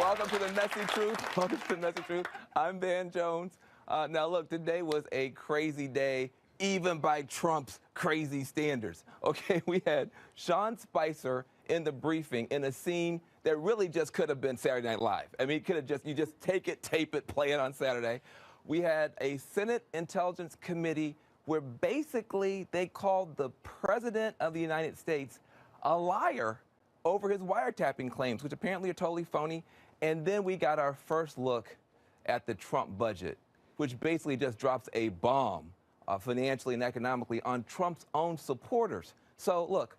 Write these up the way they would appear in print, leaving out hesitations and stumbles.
Welcome to the Messy Truth. Welcome to the Messy Truth. I'm Van Jones. Now, look, today was a crazy day, even by Trump's crazy standards. Okay, we had Sean Spicer in the briefing in a scene that really just could have been Saturday Night Live. I mean, you just take it, tape it, play it on Saturday. We had a Senate Intelligence Committee where basically they called the President of the United States a liar over his wiretapping claims, which apparently are totally phony. And then we got our first look at the Trump budget, which basically just drops a bomb financially and economically on Trump's own supporters. So look,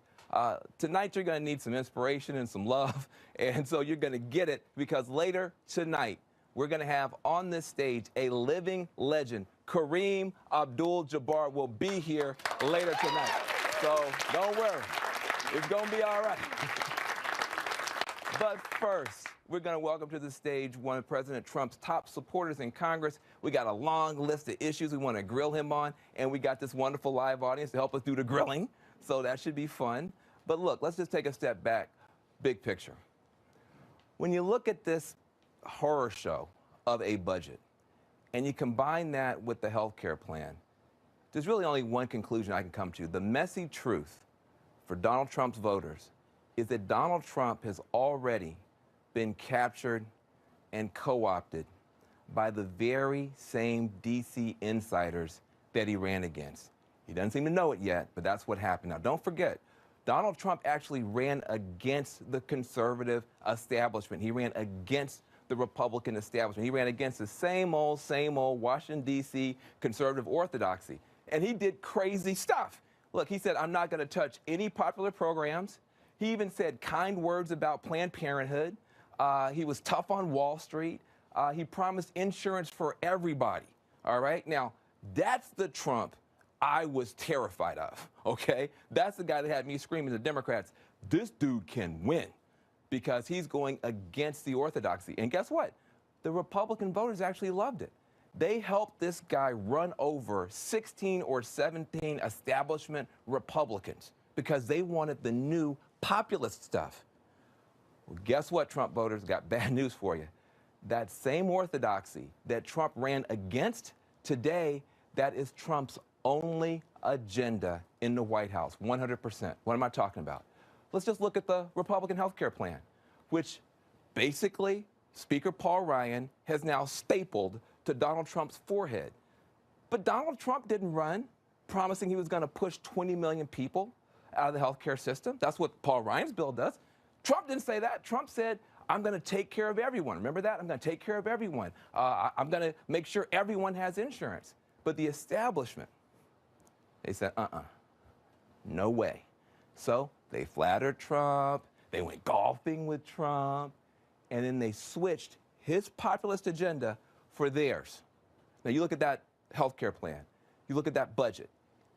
tonight you're going to need some inspiration and some love, and so you're going to get it because later tonight we're going to have on this stage a living legend. Kareem Abdul-Jabbar will be here later tonight. So don't worry, it's going to be all right. But first, we're going to welcome to the stage one of President Trump's top supporters in Congress. We got a long list of issues we want to grill him on, and we got this wonderful live audience to help us do the grilling, so that should be fun. But look, let's just take a step back, big picture. When you look at this horror show of a budget, and you combine that with the health care plan, there's really only one conclusion I can come to. The messy truth for Donald Trump's voters is that Donald Trump has already been captured and co-opted by the very same D.C. insiders that he ran against. He doesn't seem to know it yet, but that's what happened. Now, don't forget, Donald Trump actually ran against the conservative establishment. He ran against the Republican establishment. He ran against the same old Washington, D.C. conservative orthodoxy. And he did crazy stuff. Look, he said, I'm not going to touch any popular programs. He even said kind words about Planned Parenthood. He was tough on Wall Street. He promised insurance for everybody, all right? Now, that's the Trump I was terrified of, okay? That's the guy that had me screaming to Democrats, this dude can win because he's going against the orthodoxy. And guess what? The Republican voters actually loved it. They helped this guy run over 16 or 17 establishment Republicans because they wanted the new populist stuff. Well, guess what, Trump voters? Got bad news for you. That same orthodoxy that Trump ran against today, that is Trump's only agenda in the White House, 100%. What am I talking about? Let's just look at the Republican health care plan, which basically Speaker Paul Ryan has now stapled to Donald Trump's forehead. But Donald Trump didn't run promising he was going to push 20 million people out of the health care system. That's what Paul Ryan's bill does. Trump didn't say that. Trump said, I'm going to take care of everyone. Remember that? I'm going to take care of everyone. I'm going to make sure everyone has insurance. But the establishment, they said, no way. So they flattered Trump. They went golfing with Trump. And then they switched his populist agenda for theirs. Now, you look at that health care plan. You look at that budget.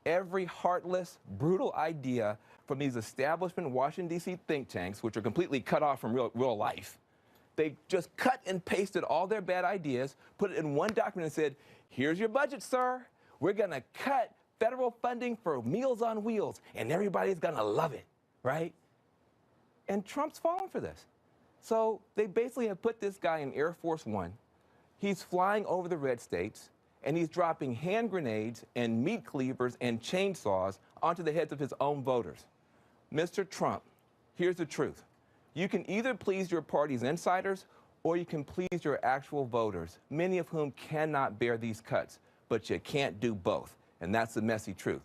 Every heartless, brutal idea from these establishment Washington, D.C. think tanks, which are completely cut off from real life, they just cut and pasted all their bad ideas, put it in one document and said, here's your budget, sir. We're going to cut federal funding for Meals on Wheels, and everybody's going to love it, right? And Trump's fallen for this. So they basically have put this guy in Air Force One. He's flying over the red states, and he's dropping hand grenades and meat cleavers and chainsaws onto the heads of his own voters. Mr. Trump, here's the truth. You can either please your party's insiders or you can please your actual voters, many of whom cannot bear these cuts, but you can't do both. And that's the messy truth.